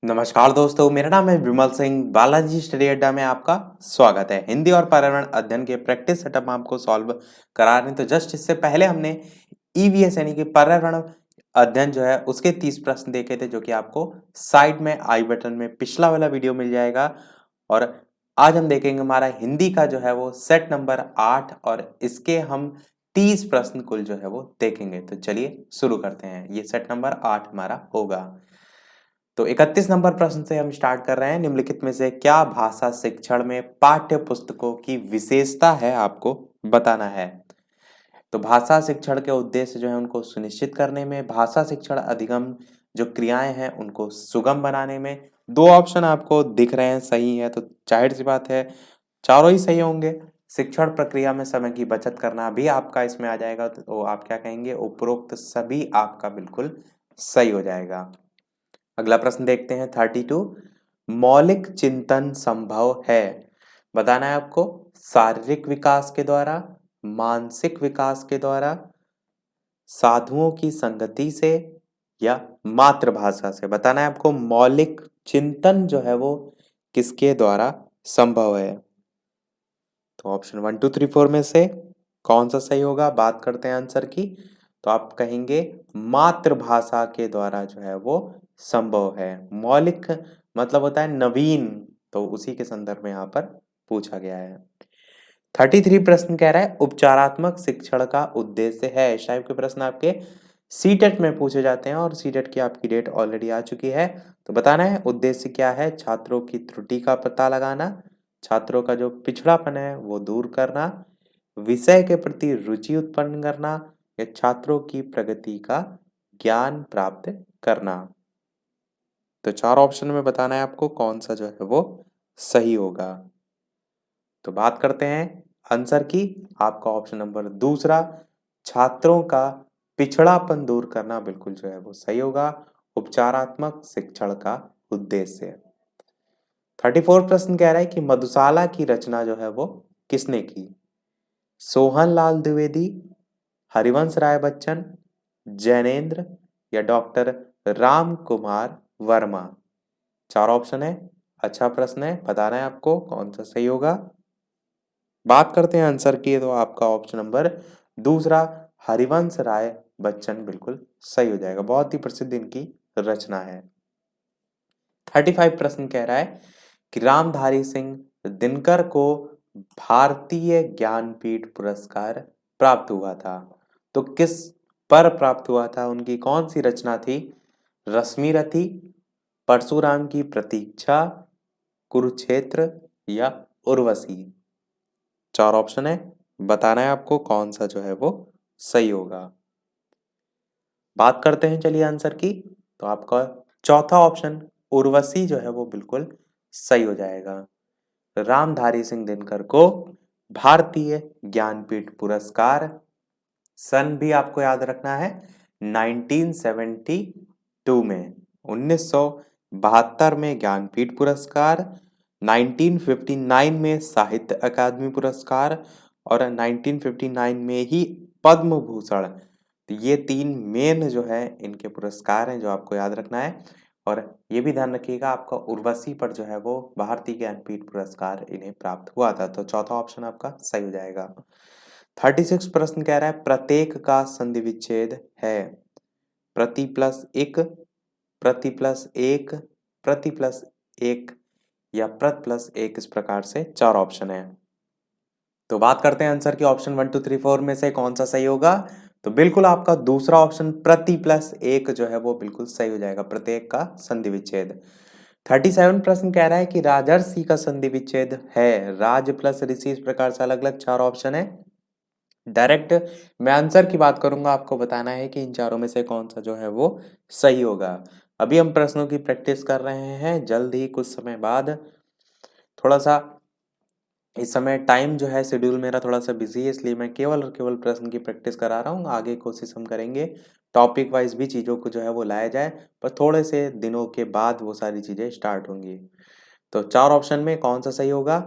नमस्कार दोस्तों, मेरा नाम है विमल सिंह। बालाजी स्टडी अड्डा में आपका स्वागत है। हिंदी और पर्यावरण अध्ययन के प्रैक्टिस सेटअप आपको सॉल्व करा रहे हैं। तो जस्ट इससे पहले हमने ईवीएस यानी कि पर्यावरण अध्ययन जो है उसके 30 प्रश्न देखे थे, जो कि आपको साइड में आई बटन में पिछला वाला वीडियो मिल जाएगा। और आज हम देखेंगे हमारा हिंदी का जो है वो सेट नंबर 8 और इसके हम 30 प्रश्न कुल जो है वो देखेंगे। तो चलिए शुरू करते हैं। ये सेट नंबर 8 हमारा होगा। तो 31 नंबर प्रश्न से हम स्टार्ट कर रहे हैं। निम्नलिखित में से क्या भाषा शिक्षण में पाठ्य पुस्तकों की विशेषता है, आपको बताना है। तो भाषा शिक्षण के उद्देश्य जो है उनको सुनिश्चित करने में, भाषा शिक्षण अधिगम जो क्रियाएं हैं उनको सुगम बनाने में। दो ऑप्शन आपको दिख रहे हैं सही है, तो जाहिर सी बात है चारों ही सही होंगे। शिक्षण प्रक्रिया में समय की बचत करना भी आपका इसमें आ जाएगा, तो आप क्या कहेंगे, उपरोक्त सभी आपका बिल्कुल सही हो जाएगा। अगला प्रश्न देखते हैं 32। मौलिक चिंतन संभव है, बताना है आपको शारीरिक विकास के द्वारा, मानसिक विकास के द्वारा, साधुओं की संगति से या मातृभाषा से। बताना है आपको मौलिक चिंतन जो है वो किसके द्वारा संभव है। तो ऑप्शन 1 2 3 4 में से कौन सा सही होगा। बात करते हैं आंसर की, तो आप कहेंगे मातृभाषा के द्वारा जो है वो संभव है। मौलिक मतलब होता है नवीन, तो उसी के संदर्भ में यहाँ पर पूछा गया है। 33 प्रश्न कह रहा है उपचारात्मक शिक्षण का उद्देश्य है। इस टाइप के प्रश्न आपके सीटेट में पूछे जाते हैं और सीटेट की आपकी डेट ऑलरेडी आ चुकी है। तो बताना है उद्देश्य क्या है। छात्रों की त्रुटि का पता लगाना, छात्रों का जो पिछड़ापन है वो दूर करना, विषय के प्रति रुचि उत्पन्न करना, या छात्रों की प्रगति का ज्ञान प्राप्त करना। तो चार ऑप्शन में बताना है आपको कौन सा जो है वो सही होगा। तो बात करते हैं आंसर की। आपका ऑप्शन नंबर दूसरा, छात्रों का पिछड़ापन दूर करना, बिल्कुल जो है वो सही होगा। उपचारात्मक शिक्षण का उद्देश्य। 34 प्रश्न कह रहा है कि मधुशाला की रचना जो है वो किसने की। सोहन लाल द्विवेदी, हरिवंश राय बच्चन, जैनेन्द्र, या डॉक्टर राम कुमार वर्मा। चार ऑप्शन है। अच्छा प्रश्न है, बताना है आपको कौन सा सही होगा। बात करते हैं आंसर की, तो आपका ऑप्शन नंबर दूसरा हरिवंश राय बच्चन बिल्कुल सही हो जाएगा। बहुत ही प्रसिद्ध इनकी रचना है। 35 प्रश्न कह रहा है कि रामधारी सिंह दिनकर को भारतीय ज्ञानपीठ पुरस्कार प्राप्त हुआ था। तो किस पर प्राप्त हुआ था, उनकी कौन सी रचना थी। रश्मि रथी, परशुराम की प्रतीक्षा, कुरुक्षेत्र, या उर्वशी। चार ऑप्शन है, बताना है आपको कौन सा जो है वो सही होगा। बात करते हैं चलिए आंसर की, तो आपका चौथा ऑप्शन उर्वशी जो है वो बिल्कुल सही हो जाएगा। रामधारी सिंह दिनकर को भारतीय ज्ञानपीठ पुरस्कार, सन भी आपको याद रखना है 1972 में, 1972 में ज्ञानपीठ पुरस्कार, 1959 में साहित्य अकादमी पुरस्कार, और 1959 में ही पद्म भूषण। तो ये तीन मेन जो है इनके पुरस्कार हैं जो आपको याद रखना है। और ये भी ध्यान रखिएगा आपका उर्वशी पर जो है वो भारतीय ज्ञानपीठ पुरस्कार इन्हें प्राप्त हुआ था। तो चौथा ऑप्शन आपका सही हो जाएगा। 36 प्रश्न कह रहा है प्रत्येक का संधि विच्छेद है। प्रति प्लस एक, प्रति प्लस एक, प्रति प्लस एक, या प्रति प्लस एक। इस प्रकार से चार ऑप्शन है। तो बात करते हैं आंसर की। ऑप्शन 1 2 3 4 में से कौन सा सही होगा। तो बिल्कुल आपका दूसरा ऑप्शन प्रति प्लस एक जो है वो बिल्कुल सही हो जाएगा, प्रत्येक का संधि विच्छेद। 37 प्रश्न कह रहा है कि राजर्षि का संधि विच्छेद है। राज प्लस ऋषि, इस प्रकार से अलग अलग चार ऑप्शन है। डायरेक्ट मैं आंसर की बात करूंगा, आपको बताना है कि इन चारों में से कौन सा जो है वो सही होगा। अभी हम प्रश्नों की प्रैक्टिस कर रहे हैं, जल्द ही कुछ समय बाद। थोड़ा सा इस समय टाइम जो है शेड्यूल मेरा थोड़ा सा बिजी है, इसलिए मैं केवल और केवल प्रश्न की प्रैक्टिस करा रहा हूँ। आगे कोशिश हम करेंगे टॉपिक वाइज भी चीज़ों को जो है वो लाया जाए, पर थोड़े से दिनों के बाद वो सारी चीज़ें स्टार्ट होंगी। तो चार ऑप्शन में कौन सा सही होगा।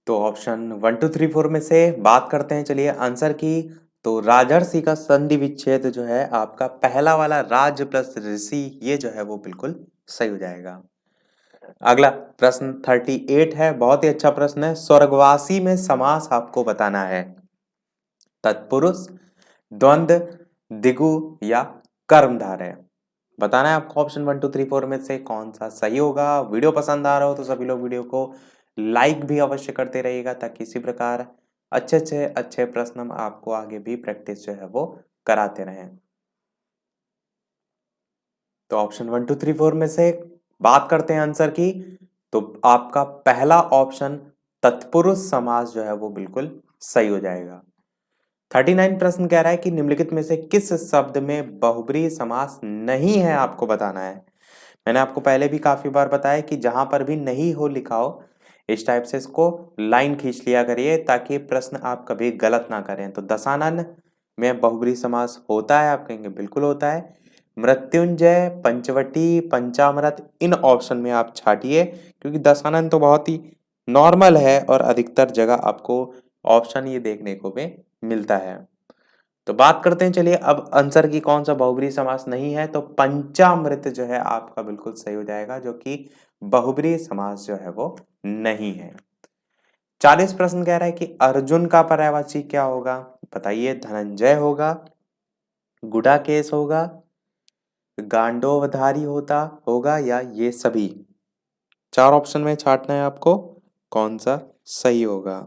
तो ऑप्शन 1 2 3 4 में से बात करते हैं चलिए आंसर की। तो राजर्षि का संधि विच्छेद जो है आपका पहला वाला राज प्लस ऋषि, ये जो है वो बिल्कुल सही हो जाएगा। अगला प्रश्न 38 है, बहुत ही अच्छा प्रश्न है। स्वर्गवासी में समास आपको बताना है। तत्पुरुष, द्वंद्व, दिगु या कर्मधारय। बताना है आपको ऑप्शन 1 2 3 4 में से कौन सा सही होगा। वीडियो पसंद आ रहा हो तो सभी लोग वीडियो को लाइक भी अवश्य करते रहिएगा, ताकि इसी प्रकार अच्छे प्रश्न हम आपको आगे भी प्रैक्टिस जो है वो कराते रहें। तो ऑप्शन 1 2 3 4 में से बात करते हैं आंसर की, तो आपका पहला ऑप्शन तत्पुरुष समास जो है वो बिल्कुल सही हो जाएगा। 39 प्रश्न कह रहा है कि निम्नलिखित में से किस शब्द में बहुब्रीहि समास नहीं है, आपको बताना है। मैंने आपको पहले भी काफी बार बताया कि जहां पर भी नहीं हो लिखा हो, इस टाइप से इसको लाइन खींच लिया करिए, ताकि प्रश्न आप कभी गलत ना करें। तो दशानन में बहुब्रीहि समास होता है, आप कहेंगे बिल्कुल होता है। मृत्युंजय, पंचवटी, पंचामृत, इन ऑप्शन में आप छाटिए, क्योंकि दशानन तो बहुत ही नॉर्मल है और अधिकतर जगह आपको ऑप्शन ये देखने को भी मिलता है। तो बात करते हैं, चलिए अब आंसर की कौन सा बहुब्रीहि समास नहीं है। तो पंचामृत जो है आपका बिल्कुल सही हो जाएगा, जो कि बहुब्रीहि समास जो है वो नहीं है। 40 प्रश्न कह रहा है कि अर्जुन का पर्यायवाची क्या होगा, बताइए। धनंजय होगा, गुडाकेश होगा, गांडोवधारी होगा या ये सभी। 4 ऑप्शन में छाटना है आपको, कौन सा सही होगा।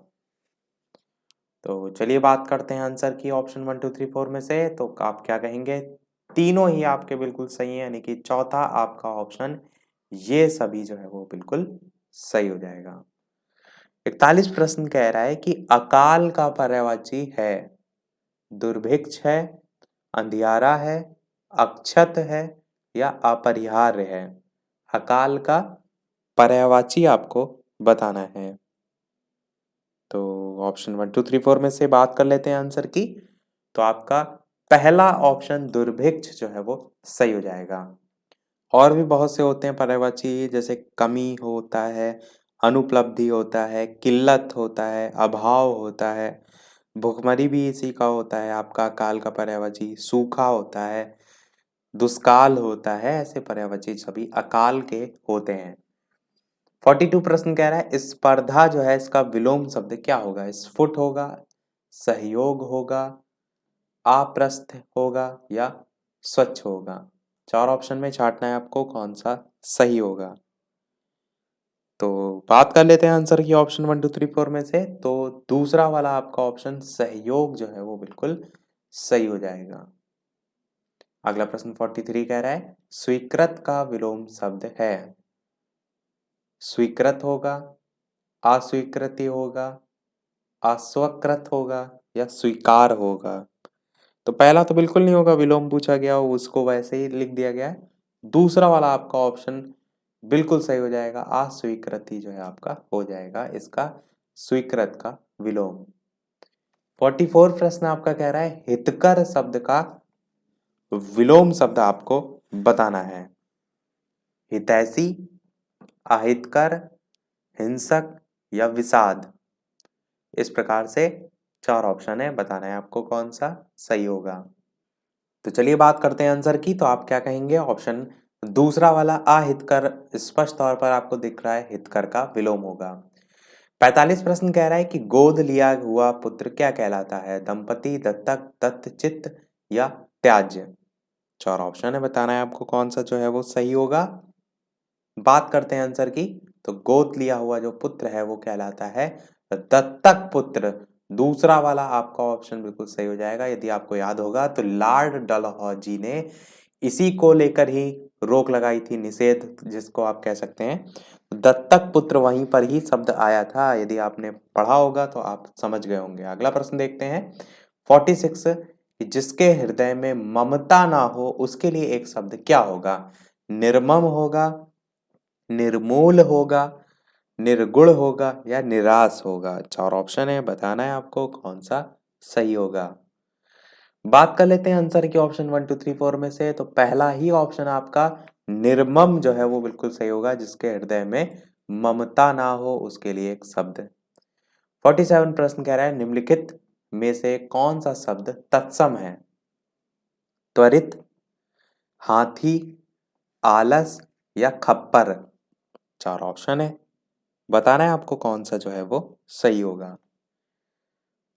तो चलिए बात करते हैं आंसर की ऑप्शन 1 2 3 4 में से। तो आप क्या कहेंगे, तीनों ही आपके बिल्कुल सही है, यानी कि चौथा आपका ऑप्शन ये सभी जो है वो बिल्कुल सही हो जाएगा। 41 प्रश्न कह रहा है कि अकाल का पर्यायवाची है। दुर्भिक्ष है, अंधियारा है, अक्षत है या अपरिहार्य है। अकाल का पर्यायवाची आपको बताना है। तो ऑप्शन 1 2 3 4 में से बात कर लेते हैं आंसर की। तो आपका पहला ऑप्शन दुर्भिक्ष जो है वो सही हो जाएगा। और भी बहुत से होते हैं पर्यायवाची, जैसे कमी होता है, अनुपलब्धि होता है, किल्लत होता है, अभाव होता है, भुखमरी भी इसी का होता है आपका काल का पर्यायवाची, सूखा होता है, दुष्काल होता है। ऐसे पर्यायवाची सभी अकाल के होते हैं। 42 प्रश्न कह रहा है स्पर्धा जो है इसका विलोम शब्द क्या होगा। स्फुट होगा, सहयोग होगा, अप्रस्थ होगा या स्वच्छ होगा। 4 ऑप्शन में छाटना है आपको, कौन सा सही होगा। तो बात कर लेते हैं आंसर की ऑप्शन 1 2 3 4 में से। तो दूसरा वाला आपका ऑप्शन सहयोग जो है वो बिल्कुल सही हो जाएगा। अगला प्रश्न 43 कह रहा है स्वीकृत का विलोम शब्द है। स्वीकृत होगा, अस्वीकृति होगा, अस्वीकृत होगा या स्वीकार होगा। तो पहला तो बिल्कुल नहीं होगा, विलोम पूछा गया हो उसको वैसे ही लिख दिया गया है। दूसरा वाला आपका ऑप्शन बिल्कुल सही हो जाएगा, अस्वीकृति जो है आपका हो जाएगा इसका स्वीकृत का विलोम। 44 प्रश्न आपका कह रहा है हितकर शब्द का विलोम शब्द आपको बताना है। हितैषी, अहितकर, हिंसक या विषाद। इस प्रकार से 4 ऑप्शन है, बताना है आपको कौन सा सही होगा। तो चलिए बात करते हैं आंसर की। तो आप क्या कहेंगे, ऑप्शन दूसरा वाला अहितकर स्पष्ट तौर पर आपको दिख रहा है, हितकर का विलोम होगा। 45 प्रश्न कह रहा है कि गोद लिया हुआ पुत्र क्या कहलाता है। दंपति, दत्तक, दत्तचित्त या त्याज्य। 4 ऑप्शन है, बताना है आपको कौन सा जो है वो सही होगा। बात करते हैं आंसर की। तो गोद लिया हुआ जो पुत्र है वो कहलाता है दत्तक पुत्र। दूसरा वाला आपका ऑप्शन बिल्कुल सही हो जाएगा। यदि आपको याद होगा तो लॉर्ड डलहौजी ने इसी को लेकर ही रोक लगाई थी, निषेध जिसको आप कह सकते हैं। दत्तक पुत्र वहीं पर ही शब्द आया था, यदि आपने पढ़ा होगा तो आप समझ गए होंगे। अगला प्रश्न देखते हैं 46 कि जिसके हृदय में ममता ना हो उसके लिए एक शब्द क्या होगा। निर्मम होगा, निर्मूल होगा, निर्गुण होगा या निराश होगा। 4 ऑप्शन है, बताना है आपको कौन सा सही होगा। बात कर लेते हैं आंसर की ऑप्शन 1 2 3 4 में से। तो पहला ही ऑप्शन आपका निर्मम जो है वो बिल्कुल सही होगा, जिसके हृदय में ममता ना हो उसके लिए एक शब्द। 47 प्रश्न कह रहा है निम्नलिखित में से कौन सा शब्द तत्सम है? त्वरित, हाथी, आलस या खप्पर। 4 ऑप्शन है, बताना है आपको कौन सा जो है वो सही होगा।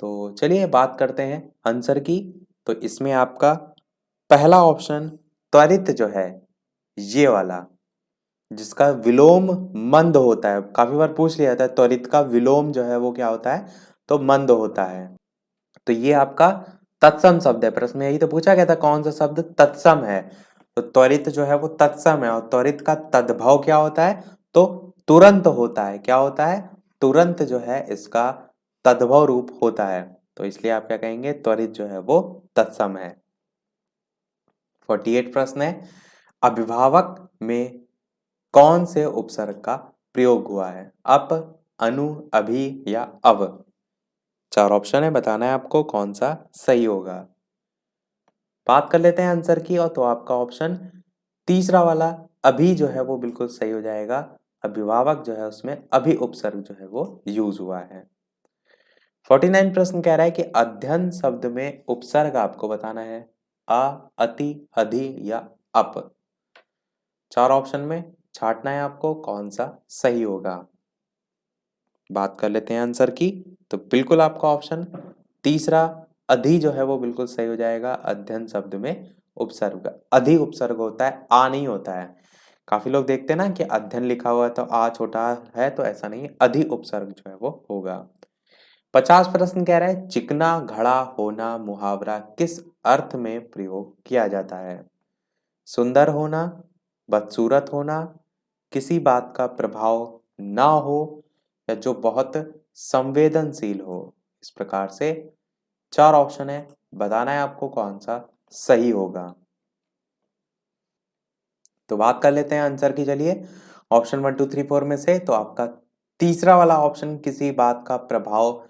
तो चलिए बात करते हैं आंसर की। तो इसमें आपका पहला ऑप्शन त्वरित जो है, ये वाला, जिसका विलोम मंद होता है, काफी बार पूछ लिया जाता है त्वरित का विलोम जो है वो क्या होता है, तो मंद होता है। तो ये आपका तत्सम शब्द है। प्रश्न में यही तो पूछा गया था कौन सा शब्द तत्सम है, तो त्वरित जो है वो तत्सम है। और त्वरित का तद्भव क्या होता है, तो तुरंत होता है। क्या होता है, तुरंत जो है इसका तद्भव रूप होता है। तो इसलिए आप क्या कहेंगे, त्वरित जो है वो तत्सम है। 48 प्रश्न है, अभिभावक में कौन से उपसर्ग का प्रयोग हुआ है? अप, अनु, अभि या अव। 4 ऑप्शन है, बताना है आपको कौन सा सही होगा। बात कर लेते हैं आंसर की। और तो आपका ऑप्शन तीसरा वाला अभी जो है वो बिल्कुल सही हो जाएगा। अभिभावक जो है उसमें अभी उपसर्ग जो है वो यूज हुआ है। 49 प्रश्न कह रहा है कि अध्ययन शब्द में उपसर्ग आपको बताना है। अ, अति, अधि या अप। 4 ऑप्शन में छांटना है आपको कौन सा सही होगा। बात कर लेते हैं आंसर की। तो बिल्कुल आपका ऑप्शन तीसरा अधि जो है वो बिल्कुल सही हो जाएगा। अध्ययन शब्द में उपसर्ग अधि उपसर्ग होता है, आ नहीं होता है। काफी लोग देखते हैं ना कि अध्ययन लिखा हुआ है तो आ छोटा है, तो ऐसा नहीं है, अधि उपसर्ग जो है वो होगा। 50 प्रश्न कह रहा है चिकना घड़ा होना मुहावरा किस अर्थ में प्रयोग किया जाता है? सुंदर होना, बदसूरत होना, किसी बात का प्रभाव ना हो, या जो बहुत संवेदनशील हो। इस प्रकार से 4 ऑप्शन है, बताना है आपको कौन सा सही होगा। तो बात कर लेते हैं आंसर की। चलिए ऑप्शन 1 2 3 4 में से तो आपका तीसरा वाला ऑप्शन किसी बात का प्रभाव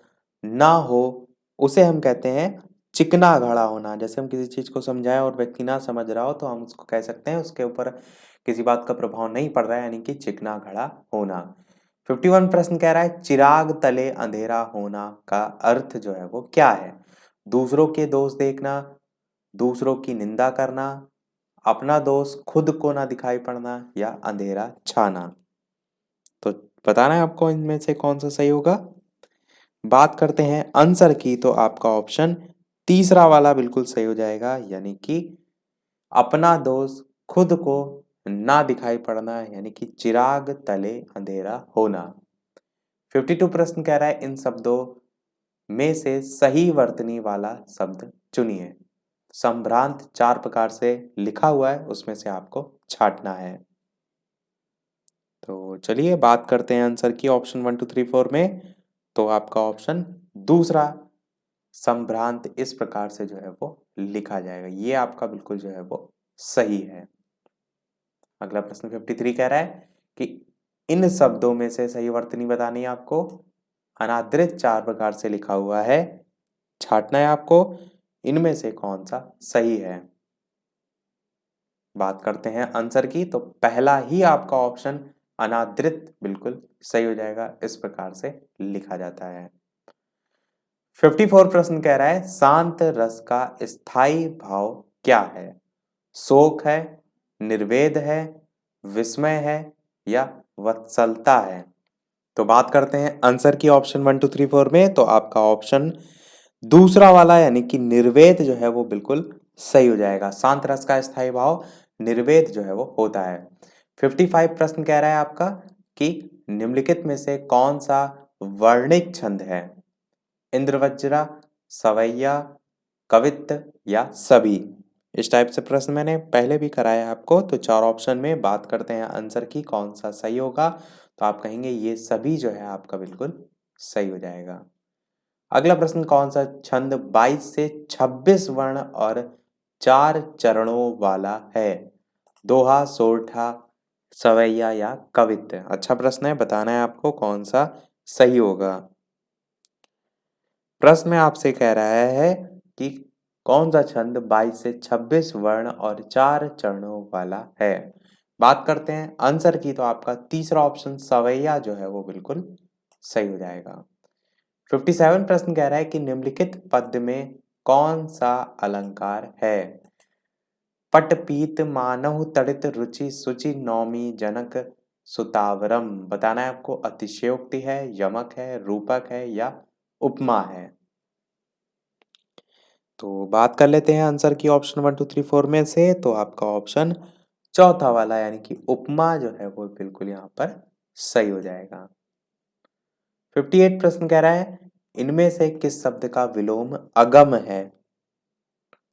ना हो, उसे हम कहते हैं चिकना घड़ा होना। जैसे हम किसी चीज को समझाएं और व्यक्ति ना समझ रहा हो तो हम उसको कह सकते हैं उसके ऊपर किसी बात का प्रभाव नहीं पड़ रहा है, यानी कि चिकना घड़ा होना। 51 प्रश्न कह रहा है चिराग तले अंधेरा होना का अर्थ जो है वो क्या है? दूसरों के दोष देखना, दूसरों की निंदा करना, अपना दोष खुद को ना दिखाई पड़ना या अंधेरा छाना। तो बताना है आपको इनमें से कौन सा सही होगा। बात करते हैं आंसर की। तो आपका ऑप्शन तीसरा वाला बिल्कुल सही हो जाएगा, यानी कि अपना दोष खुद को ना दिखाई पड़ना, यानी कि चिराग तले अंधेरा होना। 52 प्रश्न कह रहा है इन शब्दों में से सही वर्तनी वाला शब्द चुनिए। संभ्रांत 4 प्रकार से लिखा हुआ है, उसमें से आपको छांटना है। तो चलिए बात करते हैं आंसर की ऑप्शन 1 2 3 4 में। तो आपका ऑप्शन दूसरा संभ्रांत इस प्रकार से जो है वो लिखा जाएगा, ये आपका बिल्कुल जो है वो सही है। अगला प्रश्न 53 कह रहा है कि इन शब्दों में से सही वर्तनी बतानी है आपको। अनादृत 4 प्रकार से लिखा हुआ है, छांटना है आपको इनमें से कौन सा सही है। बात करते हैं आंसर की। तो पहला ही आपका ऑप्शन अनादृत बिल्कुल सही हो जाएगा, इस प्रकार से लिखा जाता है। 54 प्रश्न कह रहा है शांत रस का स्थायी भाव क्या है? शोक है, निर्वेद है, विस्मय है या वत्सलता है। तो बात करते हैं आंसर की ऑप्शन 1 2 3 4 में। तो आपका ऑप्शन दूसरा वाला यानी कि निर्वेद जो है वो बिल्कुल सही हो जाएगा। शांत रस का स्थायी भाव निर्वेद जो है वो होता है। 55 प्रश्न कह रहा है आपका कि निम्नलिखित में से कौन सा वर्णिक छंद है? इंद्रवज्रा, सवैया, कवित्त या सभी। इस टाइप से प्रश्न मैंने पहले भी कराया आपको। तो 4 ऑप्शन में बात करते हैं आंसर की कौन सा सही होगा। तो आप कहेंगे ये सभी जो है आपका बिल्कुल सही हो जाएगा। अगला प्रश्न कौन सा छंद 22 से 26 वर्ण और 4 चरणों वाला है? दोहा, सोरठा, सवैया या कवित्त। अच्छा प्रश्न है, बताना है आपको कौन सा सही होगा। प्रश्न में आपसे कह रहा है कि कौन सा छंद 22 से 26 वर्ण और 4 चरणों वाला है। बात करते हैं आंसर की। तो आपका तीसरा ऑप्शन सवैया जो है वो बिल्कुल सही हो जाएगा। 57 प्रश्न कह रहा है कि निम्नलिखित पद्य में कौन सा अलंकार है? पट पीत मानहु तड़ित रुचि सुचि नौमी जनक सुतावरम। बताना है आपको अतिशयोक्ति है, यमक है, रूपक है या उपमा है। तो बात कर लेते हैं आंसर की ऑप्शन 1 2 3 4 में से। तो आपका ऑप्शन चौथा वाला यानी कि उपमा जो है वो बिल्कुल यहाँ पर सही हो जाएगा। 58 प्रश्न कह रहा है इनमें से किस शब्द का विलोम अगम है?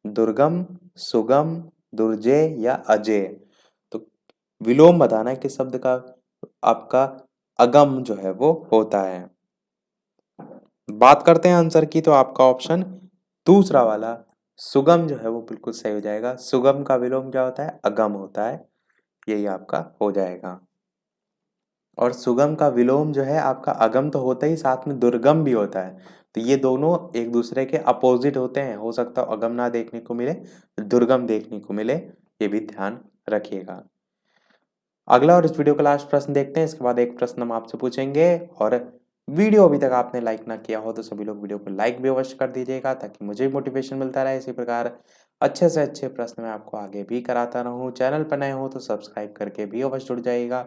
दुर्गम, सुगम, दुर्जेय या अजेय। तो विलोम बताना है किस शब्द का आपका अगम जो है वो होता है। बात करते हैं आंसर की। तो आपका ऑप्शन दूसरा वाला सुगम जो है वो बिल्कुल सही हो जाएगा। सुगम का विलोम क्या होता है? अगम होता है। यही आपका हो जाएगा। और सुगम का विलोम जो है आपका अगम तो होता ही, साथ में दुर्गम भी होता है। तो ये दोनों एक दूसरे के अपोजिट होते हैं। हो सकता है अगम ना देखने को मिले, दुर्गम देखने को मिले, ये भी ध्यान रखिएगा। अगला और इस वीडियो का लास्ट प्रश्न देखते हैं, इसके बाद एक प्रश्न हम आपसे पूछेंगे। और वीडियो अभी तक आपने लाइक ना किया हो तो सभी लोग वीडियो को लाइक भी अवश्य कर दीजिएगा, ताकि मुझे भी मोटिवेशन मिलता रहे। इसी प्रकार अच्छे से अच्छे प्रश्न मैं आपको आगे भी कराता रहूं। चैनल पर नए हो तो सब्सक्राइब करके भी अवश्य जुड़ जाइएगा,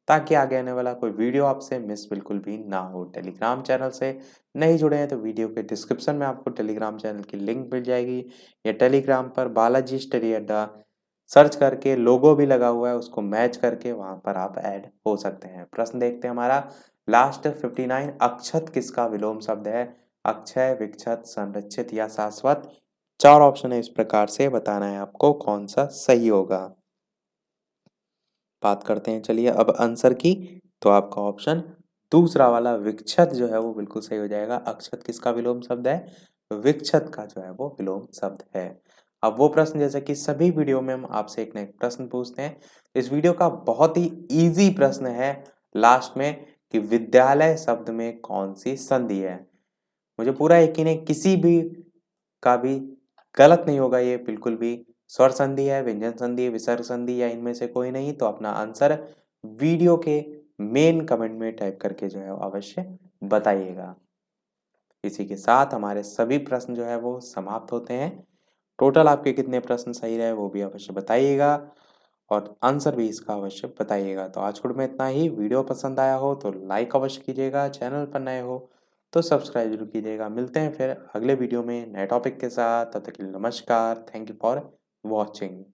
ताकि आगे आने वाला कोई वीडियो आपसे मिस बिल्कुल भी ना हो। टेलीग्राम चैनल से नहीं जुड़े हैं तो वीडियो के डिस्क्रिप्शन में आपको टेलीग्राम चैनल की लिंक मिल जाएगी, या टेलीग्राम पर बालाजी स्टडी अड्डा सर्च करके लोगो भी लगा हुआ है, उसको मैच करके वहां पर आप ऐड हो सकते हैं। प्रश्न देखते हैं हमारा लास्ट 59। अक्षत किसका विलोम शब्द है? अक्षय, विक्षत, संरक्षित या शाश्वत। 4 ऑप्शन है, इस प्रकार से बताना है आपको कौन सा सही होगा। बात करते हैं चलिए अब आंसर की। तो आपका ऑप्शन दूसरा वाला विक्षत जो है वो बिल्कुल सही हो जाएगा। अक्षत किसका विलोम शब्द है? विक्षत का जो है वो विलोम शब्द है। अब वो प्रश्न जैसे कि सभी वीडियो में हम आपसे एक ना एक प्रश्न पूछते हैं, इस वीडियो का बहुत ही इजी प्रश्न है लास्ट में कि विद्यालय शब्द में कौन सी संधि है? मुझे पूरा यकीन है किसी भी का भी गलत नहीं होगा ये बिल्कुल भी। स्वर संधि है, व्यंजन संधि है, विसर्ग संधि या इनमें से कोई नहीं? तो अपना आंसर वीडियो के मेन कमेंट में टाइप करके जो है अवश्य बताइएगा। इसी के साथ हमारे सभी प्रश्न जो है वो समाप्त होते हैं। टोटल आपके कितने प्रश्न सही रहे वो भी अवश्य बताइएगा, और आंसर भी इसका अवश्य बताइएगा। तो आज के में इतना ही। वीडियो पसंद आया हो तो लाइक अवश्य कीजिएगा, चैनल पर नए हो तो सब्सक्राइब जरूर कीजिएगा। मिलते हैं फिर अगले वीडियो में नए टॉपिक के साथ। तब तक के लिए नमस्कार। Thank you for watching.